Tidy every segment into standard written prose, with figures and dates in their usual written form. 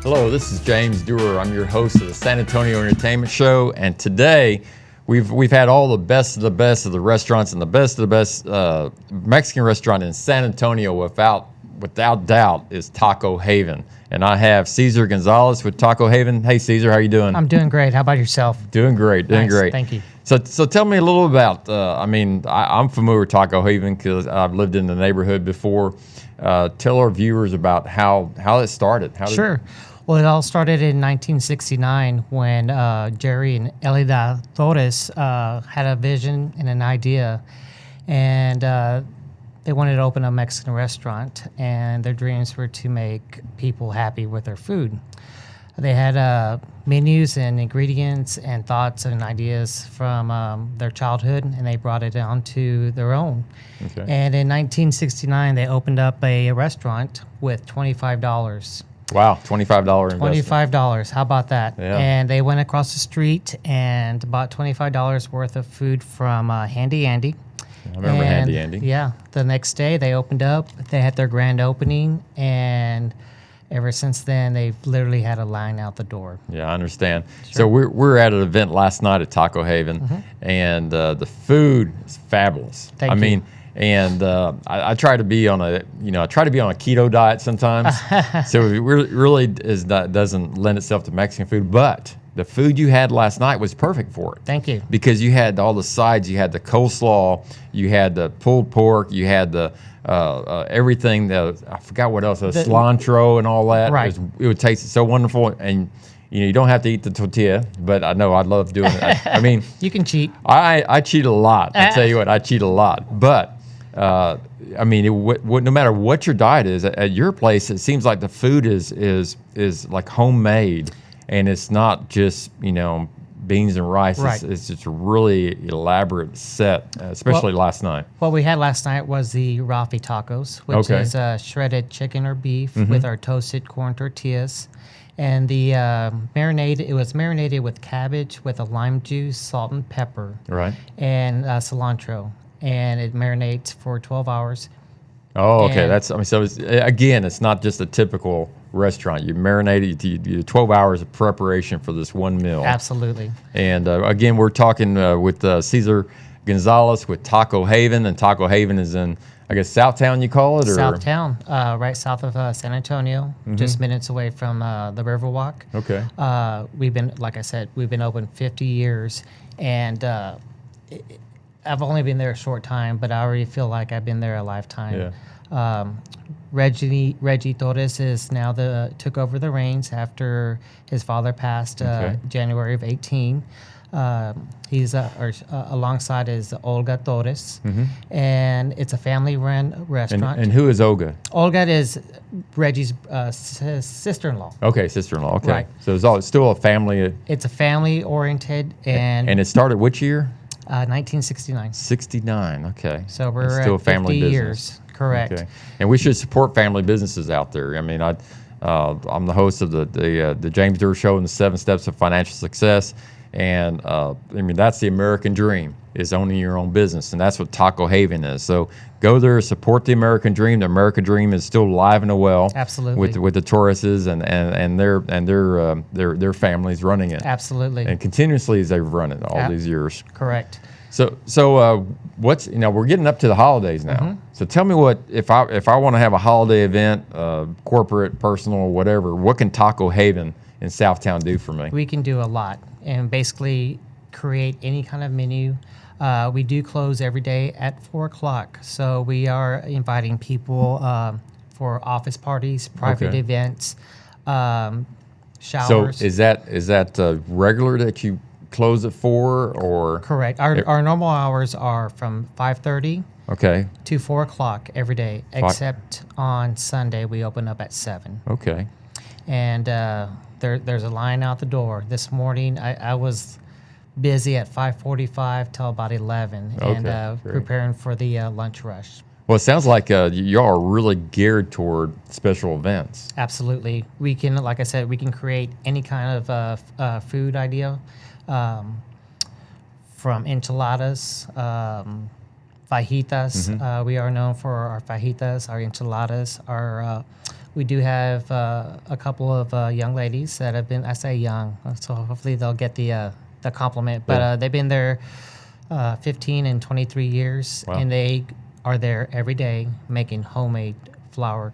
Hello, this is James Dewar. I'm your host of the San Antonio Entertainment Show, and today we've had all the best of the best of the restaurants, and the best of the best Mexican restaurant in San Antonio, without doubt, is Taco Haven. And I have Cesar Gonzalez with Taco Haven. Hey, Cesar, how you doing? I'm doing great. How about yourself? Doing great, doing Nice, great. thank you. So tell me a little about. I'm familiar with Taco Haven because I've lived in the neighborhood before. Tell our viewers about how it started. Sure. Well, it all started in 1969 when Jerry and Elida Torres had a vision and an idea, and they wanted to open a Mexican restaurant, and their dreams were to make people happy with their food. They had menus and ingredients and thoughts and ideas from their childhood, and they brought it onto their own. Okay. And in 1969, they opened up a restaurant with $25. Wow, $25 investment. $25. How about that? Yeah. And they went across the street and bought $25 worth of food from Handy Andy. I remember Handy Andy. Yeah. The next day they opened up. They had their grand opening, and ever since then they've literally had a line out the door. Yeah, I understand. Sure. So we're at an event last night at Taco Haven, and the food is fabulous. Thank you. mean, and I try to be on a keto diet sometimes, so it really doesn't lend itself to Mexican food. But the food you had last night was perfect for it. Thank you. Because you had all the sides. You had the coleslaw, you had the pulled pork, you had the everything. I forgot what else. The cilantro and all that. Right. It would taste so wonderful, and you don't have to eat the tortilla, but I know I'd love doing it. I mean, You can cheat. I cheat a lot. I tell you what, I cheat a lot. But no matter what your diet is, at your place, it seems like the food is like homemade, and it's not just beans and rice. Right. It's just a really elaborate set, especially last night. What we had last night was the Rafi tacos, which Okay. is shredded chicken or beef with our toasted corn tortillas. And the it was marinated with cabbage with a lime juice, salt and pepper, Right. and cilantro. And it marinates for 12 hours. Oh, okay. And- So it's not just a typical restaurant. You marinate it. You do 12 hours of preparation for this one meal. Absolutely. And again, we're talking with Cesar Gonzalez with Taco Haven, and Taco Haven is in, I guess, Southtown. You call it, or Southtown, right south of San Antonio, just minutes away from the Riverwalk. Okay. Like I said, we've been open 50 years, and I've only been there a short time, but I already feel like I've been there a lifetime. Yeah. Reggie Torres is now took over the reins after his father passed January of 18. He's alongside is Olga Torres, and it's a family-run restaurant. And who is Olga? Olga is Reggie's sister-in-law. Okay, sister-in-law. Okay. Right. So it's still a family. It's a family-oriented, and it started which year? 1969. 69. Okay. So It's we're still at a family 50 business. years. Correct. Okay. And we should support family businesses out there. I mean, I'm the host of the James Dewar Show and the 7 Steps of Financial Success, and that's the American dream, is owning your own business, and that's what Taco Haven is. So go there, support the American dream. The American dream is still alive and well. Absolutely. With the Torreses and their families running it. Absolutely. And continuously as they've run it all these years. Correct. So what's we're getting up to the holidays now. So tell me what if I want to have a holiday event, corporate, personal, whatever. What can Taco Haven in Southtown do for me? We can do a lot and basically create any kind of menu. We do close every day at 4 o'clock, so we are inviting people for office parties, private Okay. events, showers. So is that regular that you close at 4 or? Correct. Our normal hours are from 5:30 Okay. to 4 o'clock every day, except on Sunday we open up at 7. Okay. And there's a line out the door. This morning I was busy at 5:45 till about 11, and great. preparing for the lunch rush. Well, it sounds like y'all are really geared toward special events. Absolutely. We can, like I said, we can create any kind of food idea, from enchiladas, fajitas. We are known for our fajitas, our enchiladas. We do have a couple of young ladies that have been, I say young, so hopefully they'll get the compliment. But they've been there 15 and 23 years, and they are there every day making homemade flour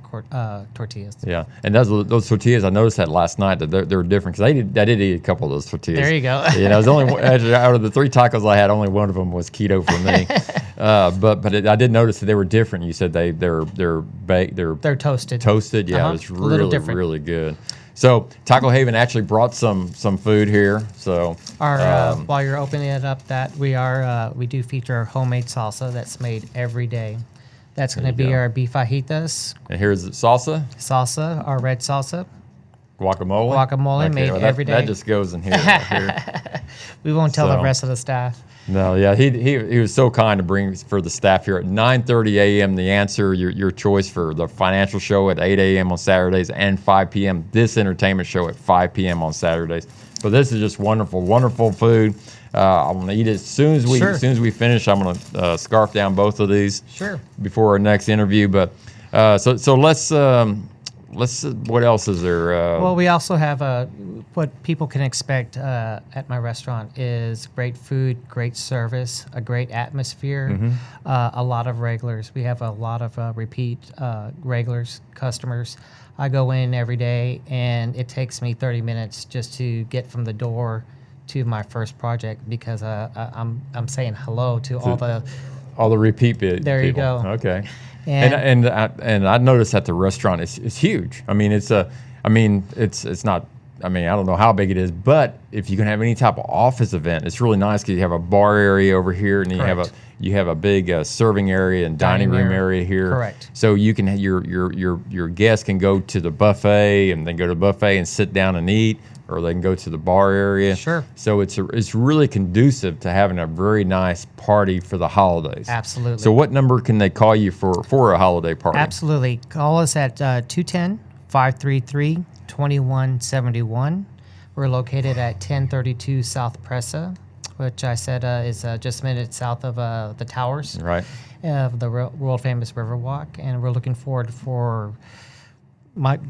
tortillas. Yeah, and those tortillas, I noticed that last night that they're different because I did eat a couple of those tortillas. There you go. Yeah, it was only actually, out of the 3 tacos I had, only one of them was keto for me. But I did notice that they were different. You said they're baked, they're toasted. Toasted, yeah, it was really good. So Taco Haven actually brought some food here. So while you're opening it up, we do feature homemade salsa that's made every day. That's going to be our beef fajitas. And here's the salsa. Salsa, our red salsa. Guacamole made every day. That just goes in here. Right here. We won't tell the rest of the staff. No, yeah, he was so kind to bring for the staff here at 9:30 a.m. The Answer, your choice for the financial show at 8 a.m. on Saturdays and 5 p.m. This entertainment show at 5 p.m. on Saturdays. But this is just wonderful, wonderful food. I'm gonna eat it as soon as we finish. I'm gonna scarf down both of these before our next interview. But so let's. What else is there? Well, we also have what people can expect at my restaurant is great food, great service, a great atmosphere, a lot of regulars. We have a lot of repeat regulars, customers. I go in every day, and it takes me 30 minutes just to get from the door to my first project because I'm saying hello to all the repeat people. There you go. Okay. And I noticed that the restaurant is huge. I mean, it's not. I mean, I don't know how big it is, but if you can have any type of office event, it's really nice because you have a bar area over here, and you have a big serving area and dining room area here. Correct. So you can your guests can go to the buffet and then go to the buffet and sit down and eat, or they can go to the bar area. Sure. So it's really conducive to having a very nice party for the holidays. Absolutely. So what number can they call you for a holiday party? Absolutely. Call us at 210-533-2171. We're located at 1032 South Presa, which I said is just a minute south of the towers. Right. Of the world famous Riverwalk, and we're looking forward for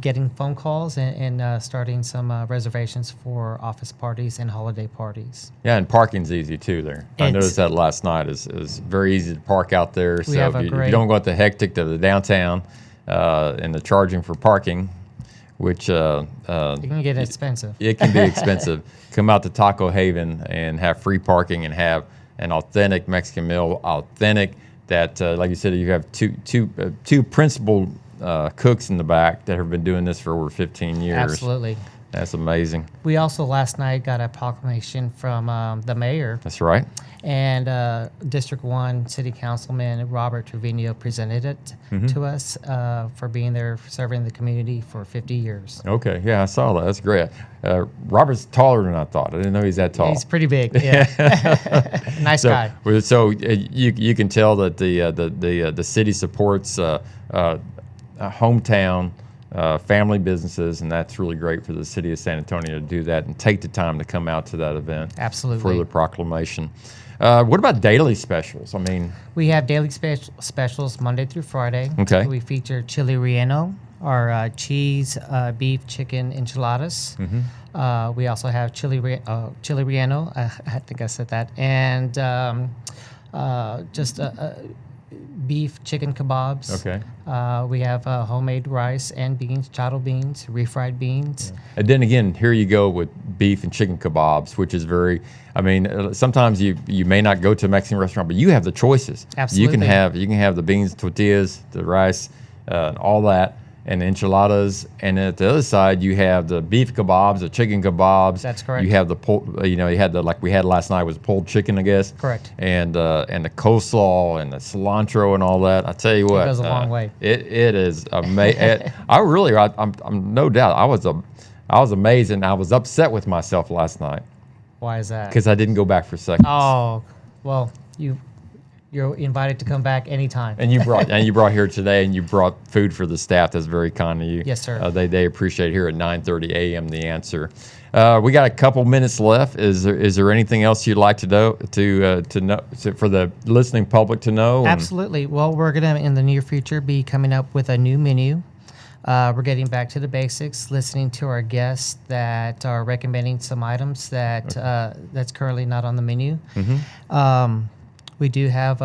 getting phone calls and starting some reservations for office parties and holiday parties. Yeah, and parking's easy too there. I noticed that last night is very easy to park out there. So if you don't go out the hectic to the downtown and the charging for parking, which it can get expensive. It can be expensive. Come out to Taco Haven and have free parking and have an authentic Mexican meal, authentic that, like you said, you have two principal cooks in the back that have been doing this for over 15 years. Absolutely. That's amazing. We also last night got a proclamation from the mayor. That's right. And District 1 City Councilman Robert Trevino presented it to us for being there serving the community for 50 years. Okay, yeah, I saw that. That's great. Robert's taller than I thought. I didn't know he's that tall. He's pretty big, yeah. Nice guy. So you can tell that the city supports hometown family businesses, and that's really great for the city of San Antonio to do that and take the time to come out to that event. Absolutely. For the proclamation. What about daily specials? I mean, we have daily specials Monday through Friday. Okay. We feature chili relleno, our cheese, beef, chicken enchiladas. We also have chili relleno. I think I said that, and beef chicken kebabs. Okay. We have homemade rice and beans, chado beans, refried beans. And then again, here you go with beef and chicken kebabs, which is very. I mean, sometimes you may not go to a Mexican restaurant, but you have the choices. Absolutely. You can have the beans, tortillas, the rice, all that, and enchiladas. And then at the other side, you have the beef kebabs, the chicken kebabs. That's correct. You have the you had the like we had last night was pulled chicken, I guess. Correct. And the coleslaw and the cilantro and all that. I tell you what, it goes a long way. It is amazing. I'm no doubt. I was amazed and I was upset with myself last night. Why is that? Because I didn't go back for seconds. Oh, well, you you're invited to come back anytime. And you brought here today, and you brought food for the staff. That's very kind of you. Yes, sir. They appreciate it here at 9:30 a.m. The Answer. We got a couple minutes left. Is there anything else you'd like to know for the listening public to know? Absolutely. Well, we're gonna in the near future be coming up with a new menu. We're getting back to the basics, listening to our guests that are recommending some items that's currently not on the menu. We do have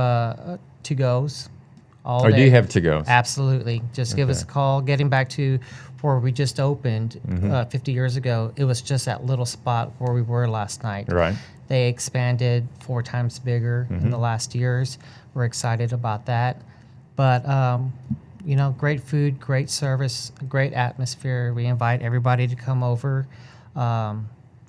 to-goes all day. Do you have to-goes? Absolutely. Just give us a call. Getting back to where we just opened 50 years ago, it was just that little spot where we were last night. Right. They expanded 4 times bigger in the last years. We're excited about that. But, great food, great service, great atmosphere. We invite everybody to come over,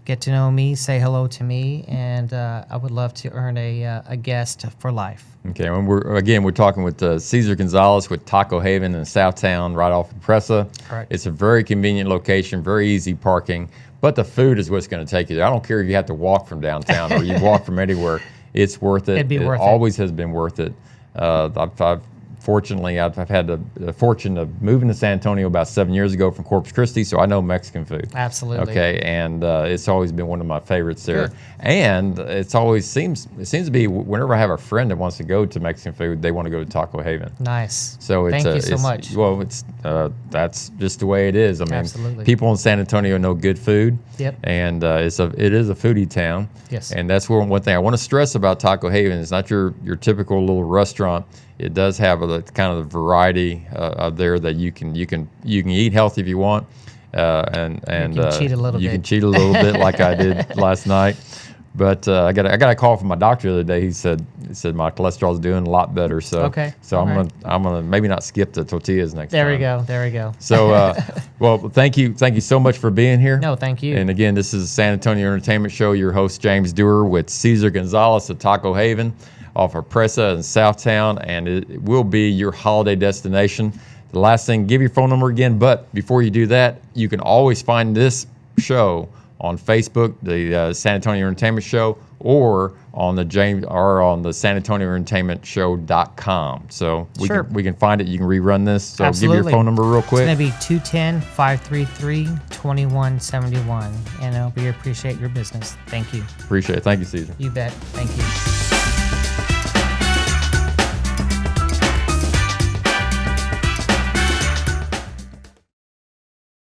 get to know me, say hello to me, and I would love to earn a guest for life. Okay, and we're talking with Cesar Gonzalez with Taco Haven in Southtown, right off of Presa. Correct. It's a very convenient location, very easy parking, but the food is what's going to take you there. I don't care if you have to walk from downtown or you walk from anywhere. It's worth it. It'd be worth it. Always has been worth it. Fortunately, I've had the fortune of moving to San Antonio about 7 years ago from Corpus Christi, so I know Mexican food. Absolutely. Okay, and it's always been one of my favorites there. Good. And it seems to be whenever I have a friend that wants to go to Mexican food, they want to go to Taco Haven. Nice. So thank you so much. Well, that's just the way it is. I mean, Absolutely. people in San Antonio know good food. Yep. And it is a foodie town. Yes. And that's one thing I want to stress about Taco Haven. It's not your typical little restaurant. It does have a kind of variety there that you can eat healthy if you want, and you can cheat a little you bit. can cheat a little bit like I did last night. But I got a call from my doctor the other day. He said my cholesterol's doing a lot better. So Okay. So All I'm gonna maybe not skip the tortillas next There time. we go. So well, thank you so much for being here. No, thank you. And again, this is the San Antonio Entertainment Show. Your host James Dewar with Cesar Gonzalez of Taco Haven off of Presa in Southtown, and it will be your holiday destination. The last thing, give your phone number again, but before you do that, you can always find this show on Facebook, the San Antonio Entertainment Show, or on the San Antonio Entertainment Show.com. So we can find it. You can rerun this. So Absolutely. Give your phone number real quick. It's going to be 210-533-2171, and we appreciate your business. Thank you. Appreciate it. Thank you, Cesar. You bet. Thank you.